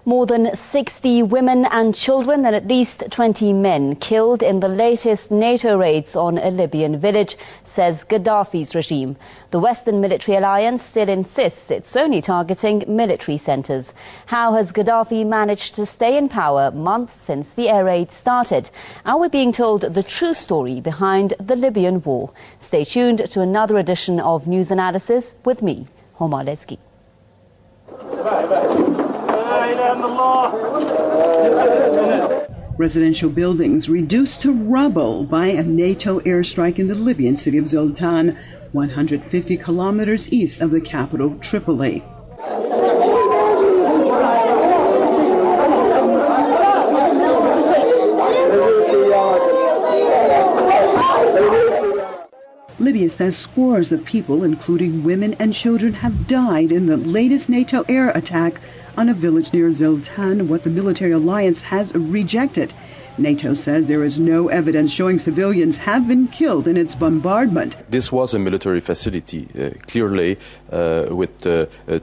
More than 60 women and children and at least 20 men killed in the latest NATO raids on a Libyan village, says Gaddafi's regime. The Western military alliance still insists it's only targeting military centres. How has Gaddafi managed to stay in power months since the air raid started? Are we being told the true story behind the Libyan war? Stay tuned to another edition of News Analysis with me, Homar Leski. Residential buildings reduced to rubble by a NATO airstrike in the Libyan city of Zoltan, 150 kilometers east of the capital, Tripoli. Libya says scores of people, including women and children, have died in the latest NATO air attack on a village near Zoltan, what the military alliance has rejected. NATO says there is no evidence showing civilians have been killed in its bombardment. This was a military facility, clearly, with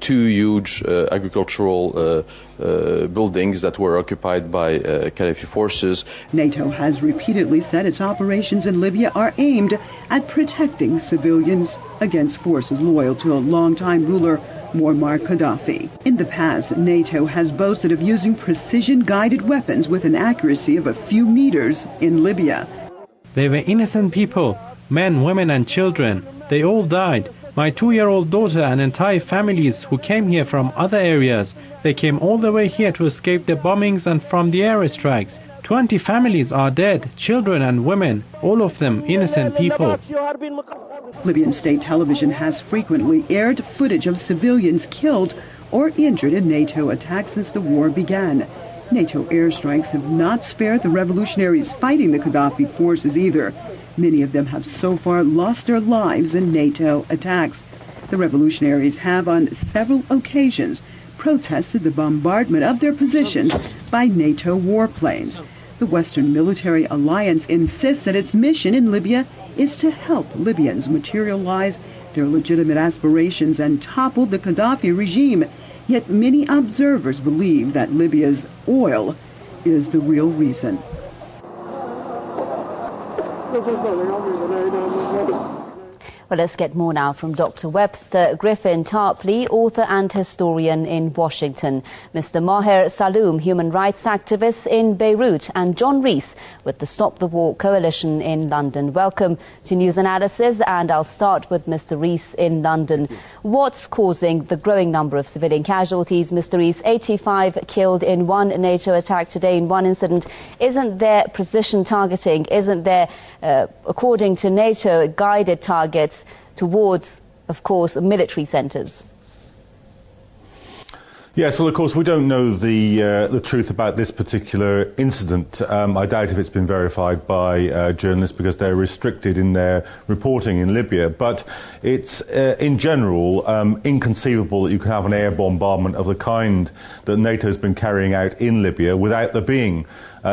two huge agricultural buildings that were occupied by Gaddafi forces. NATO has repeatedly said its operations in Libya are aimed at protecting civilians against forces loyal to a longtime ruler, Muammar Gaddafi. In the past, NATO has boasted of using precision-guided weapons with an accuracy of a few meters in Libya. They were innocent people, men, women and children. They all died. My 2-year-old daughter and entire families who came here from other areas. They came all the way here to escape the bombings and from the airstrikes. 20 families are dead, children and women, all of them innocent people. Libyan state television has frequently aired footage of civilians killed or injured in NATO attacks since the war began. NATO airstrikes have not spared the revolutionaries fighting the Gaddafi forces either. Many of them have so far lost their lives in NATO attacks. The revolutionaries have on several occasions protested the bombardment of their positions by NATO warplanes. The Western military alliance insists that its mission in Libya is to help Libyans materialize their legitimate aspirations and topple the Gaddafi regime. Yet many observers believe that Libya's oil is the real reason. Well, let's get more now from Dr. Webster Tarpley, author and historian in Washington, Mr. Maher Salloum, human rights activist in Beirut, and John Rees with the Stop the War Coalition in London. Welcome to News Analysis, and I'll start with Mr. Rees in London. What's causing the growing number of civilian casualties, Mr. Rees? 85 killed in one NATO attack today in one incident. Isn't there precision targeting? Isn't there, according to NATO, guided targets towards, of course, military centres? Yes, well, of course, we don't know the truth about this particular incident. I doubt if it's been verified by journalists because they're restricted in their reporting in Libya. But it's, in general, inconceivable that you can have an air bombardment of the kind that NATO has been carrying out in Libya without there being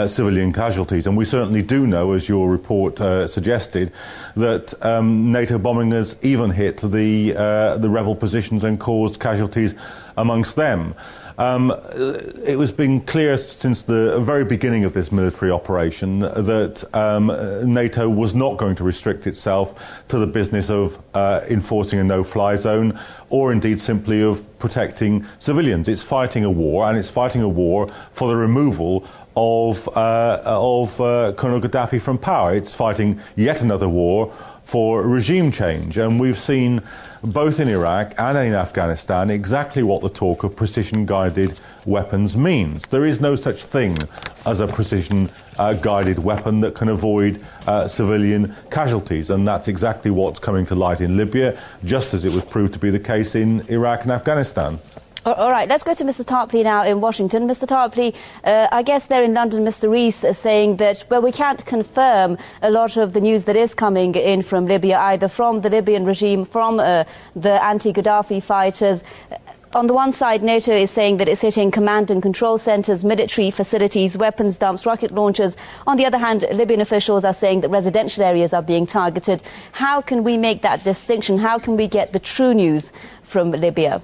civilian casualties. And we certainly do know, as your report suggested, that NATO bombing has even hit the rebel positions and caused casualties amongst them. It was been clear since the very beginning of this military operation that NATO was not going to restrict itself to the business of enforcing a no-fly zone or indeed simply of protecting civilians. It's fighting a war, and it's fighting a war for the removal of Colonel Gaddafi from power. It's fighting yet another war for regime change, and we've seen both in Iraq and in Afghanistan exactly what the talk of precision-guided weapons means. There is no such thing as a precision-guided weapon that can avoid civilian casualties, and that's exactly what's coming to light in Libya, just as it was proved to be the case in Iraq and Afghanistan. All right, let's go to Mr. Tarpley now in Washington. Mr. Tarpley, I guess there in London, Mr. Rees is saying that, well, we can't confirm a lot of the news that is coming in from Libya, either from the Libyan regime, from the anti-Gaddafi fighters. On the one side, NATO is saying that it's hitting command and control centres, military facilities, weapons dumps, rocket launchers. On the other hand, Libyan officials are saying that residential areas are being targeted. How can we make that distinction? How can we get the true news from Libya?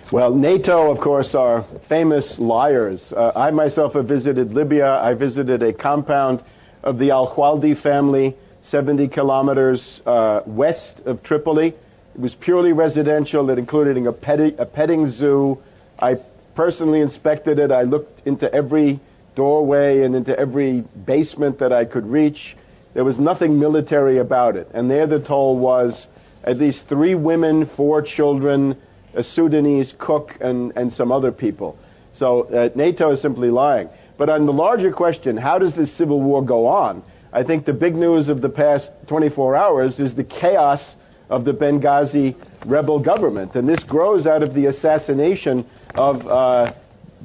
Well, NATO, of course, are famous liars. I myself have visited Libya. I visited a compound of the Al-Khwaldi family, 70 kilometers west of Tripoli. It was purely residential. It included a petting zoo. I personally inspected it. I looked into every doorway and into every basement that I could reach. There was nothing military about it. And there the toll was at least 3 women, 4 children, a Sudanese cook, and some other people. So NATO is simply lying. But on the larger question, how does this civil war go on? I think the big news of the past 24 hours is the chaos of the Benghazi rebel government. And this grows out of the assassination of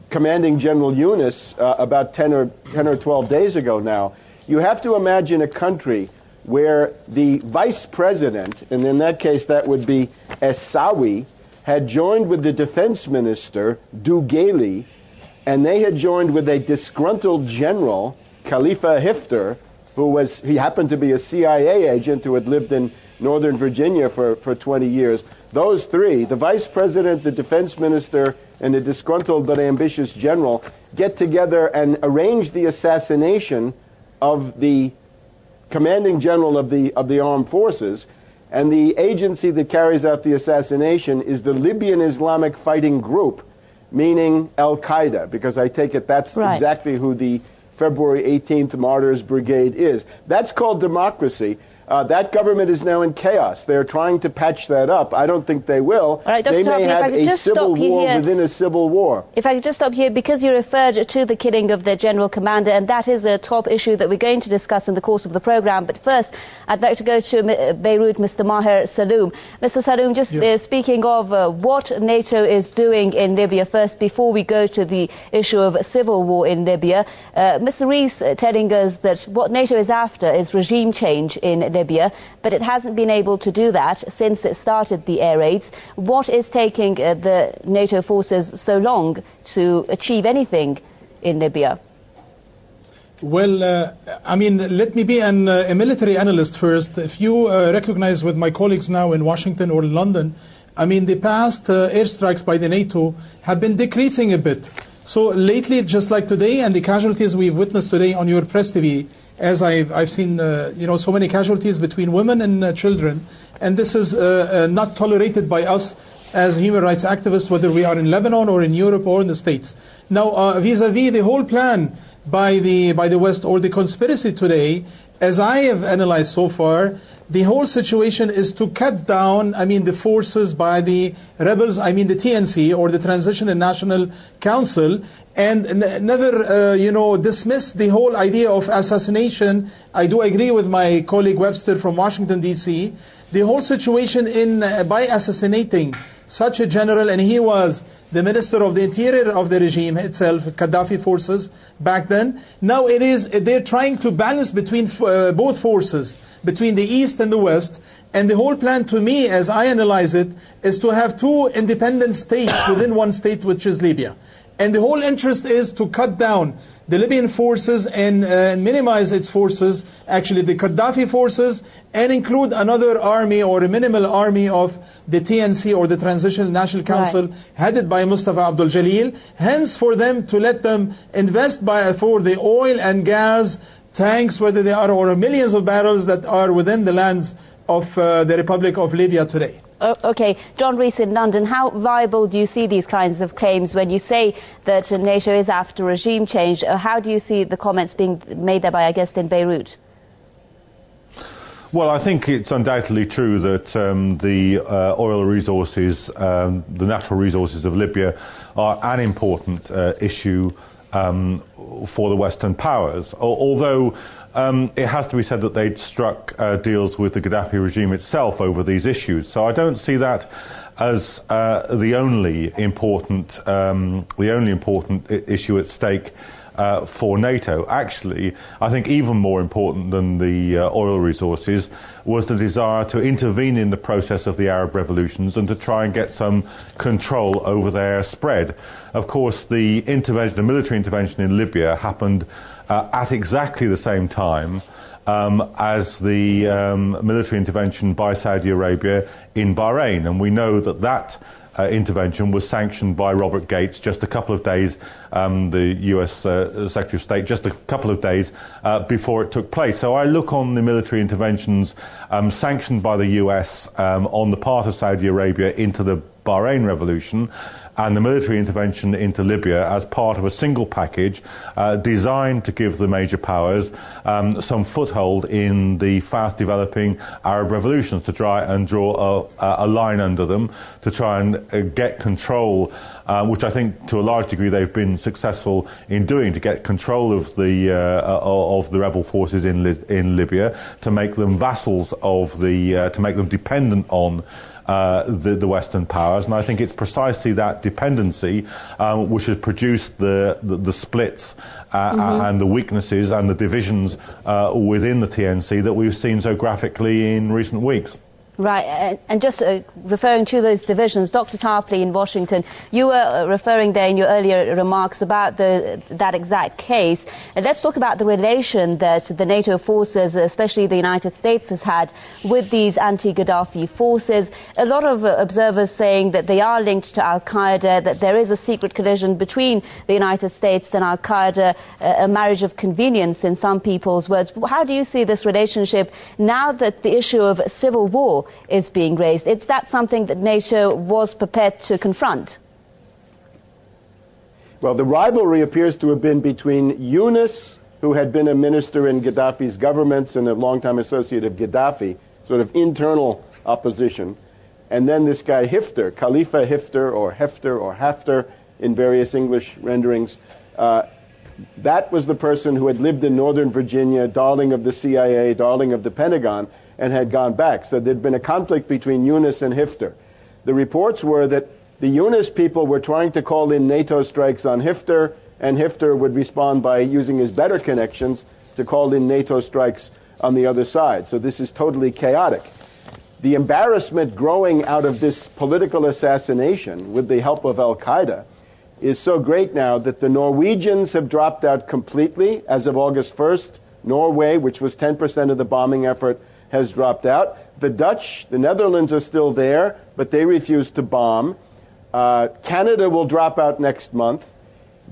Commanding General Yunus about 10 or 12 days ago now. You have to imagine a country where the vice president, and in that case that would be Essawi, had joined with the defense minister, Dugeli, and they had joined with a disgruntled general, Khalifa Hifter, he happened to be a CIA agent who had lived in Northern Virginia for 20 years. Those 3, the vice president, the defense minister, and the disgruntled but ambitious general, get together and arrange the assassination of the commanding general of the armed forces. And the agency that carries out the assassination is the Libyan Islamic Fighting Group, meaning Al-Qaeda, because I take it that's exactly who the February 18th Martyrs Brigade is. That's called democracy. That government is now in chaos. They're trying to patch that up. I don't think they will. All right, Dr. They may have a civil war within a civil war. If I could just stop here, because you referred to the killing of the general commander, and that is a top issue that we're going to discuss in the course of the program. But first, I'd like to go to Beirut, Mr. Maher Salloum. Mr. Salloum, just speaking of what NATO is doing in Libya first, before we go to the issue of civil war in Libya, Mr. Rees telling us that what NATO is after is regime change in Libya, but it hasn't been able to do that since it started the air raids. What is taking the NATO forces so long to achieve anything in Libya? Well, let me be a military analyst first. If you recognize with my colleagues now in Washington or London, the past airstrikes by the NATO have been decreasing a bit. So lately, just like today, and the casualties we've witnessed today on your press TV, as I've seen, so many casualties between women and children, and this is not tolerated by us as human rights activists, whether we are in Lebanon or in Europe or in the States. Now, vis-a-vis the whole plan by the West or the conspiracy today, as I have analyzed so far, the whole situation is to cut down, the forces by the rebels, the TNC or the Transitional National Council, and never, dismiss the whole idea of assassination. I do agree with my colleague Webster from Washington, D.C. The whole situation by assassinating such a general, and he was the Minister of the Interior of the regime itself, Gaddafi forces back then. Now they're trying to balance between both forces, between the East and the West. And the whole plan, to me, as I analyze it, is to have 2 independent states within one state, which is Libya. And the whole interest is to cut down the Libyan forces and minimize its forces, actually the Gaddafi forces, and include another army or a minimal army of the TNC or the Transitional National Council, headed by Mustafa Abdul Jalil. Hence, for them to let them invest for the oil and gas tanks, whether they are, or millions of barrels that are within the lands of the Republic of Libya today. Okay, John Rees in London, how viable do you see these kinds of claims when you say that NATO is after regime change? How do you see the comments being made there by our guest in Beirut? Well, I think it's undoubtedly true that the oil resources, the natural resources of Libya are an important issue for the Western powers, although it has to be said that they'd struck deals with the Gaddafi regime itself over these issues. So I don't see that as the only important issue at stake for NATO. Actually, I think even more important than the oil resources was the desire to intervene in the process of the Arab revolutions and to try and get some control over their spread. Of course, the military intervention in Libya happened at exactly the same time as the military intervention by Saudi Arabia in Bahrain. And we know that intervention was sanctioned by Robert Gates just a couple of days, the US Secretary of State, just a couple of days before it took place. So I look on the military interventions sanctioned by the US on the part of Saudi Arabia into the Bahrain revolution and the military intervention into Libya as part of a single package designed to give the major powers some foothold in the fast-developing Arab revolutions, to try and draw a line under them, to try and get control, which I think to a large degree they've been successful in doing, to get control of the rebel forces in Libya, to make them vassals of to make them dependent on the Western powers. And I think it's precisely that dependency which has produced the splits and the weaknesses and the divisions within the TNC that we've seen so graphically in recent weeks. Right, and just referring to those divisions, Dr. Tarpley in Washington, you were referring there in your earlier remarks about that exact case. And let's talk about the relation that the NATO forces, especially the United States, has had with these anti-Gaddafi forces. A lot of observers saying that they are linked to Al-Qaeda, that there is a secret collision between the United States and Al-Qaeda, a marriage of convenience in some people's words. How do you see this relationship now that the issue of civil war is being raised? Is that something that NATO was prepared to confront? Well, the rivalry appears to have been between Yunus, who had been a minister in Gaddafi's governments and a longtime associate of Gaddafi, sort of internal opposition, and then this guy Hifter, Khalifa Hifter or Haftar in various English renderings. That was the person who had lived in Northern Virginia, darling of the CIA, darling of the Pentagon, and had gone back. So there'd been a conflict between Yunus and Hifter. The reports were that the Yunus people were trying to call in NATO strikes on Hifter, and Hifter would respond by using his better connections to call in NATO strikes on the other side. So this is totally chaotic. The embarrassment growing out of this political assassination with the help of Al-Qaeda is so great now that the Norwegians have dropped out completely as of August 1st. Norway, which was 10% of the bombing effort, has dropped out. The Dutch, the Netherlands are still there, but they refuse to bomb. Canada will drop out next month.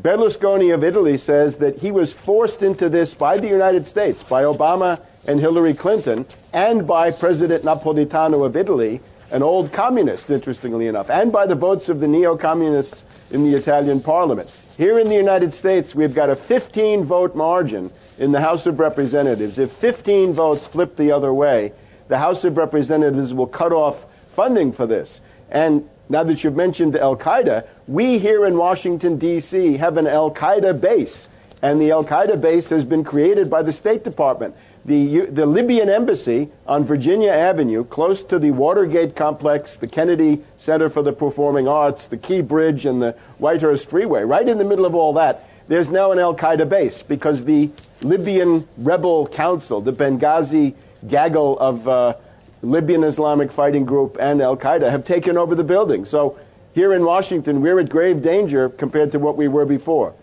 Berlusconi of Italy says that he was forced into this by the United States, by Obama and Hillary Clinton, and by President Napolitano of Italy, an old communist, interestingly enough, and by the votes of the neo-communists in the Italian parliament. Here in the United States, we've got a 15-vote margin in the House of Representatives. If 15 votes flip the other way, the House of Representatives will cut off funding for this. And now that you've mentioned Al-Qaeda, we here in Washington, D.C. have an Al-Qaeda base. And the Al-Qaeda base has been created by the State Department. The Libyan embassy on Virginia Avenue, close to the Watergate complex, the Kennedy Center for the Performing Arts, the Key Bridge, and the Whitehurst Freeway, right in the middle of all that, there's now an Al-Qaeda base because the Libyan Rebel Council, the Benghazi gaggle of Libyan Islamic Fighting Group and Al-Qaeda have taken over the building. So here in Washington, we're at grave danger compared to what we were before.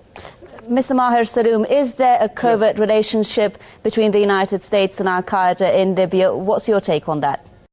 Mr. Maher Salloum, is there a covert relationship between the United States and Al-Qaeda in Libya? What's your take on that?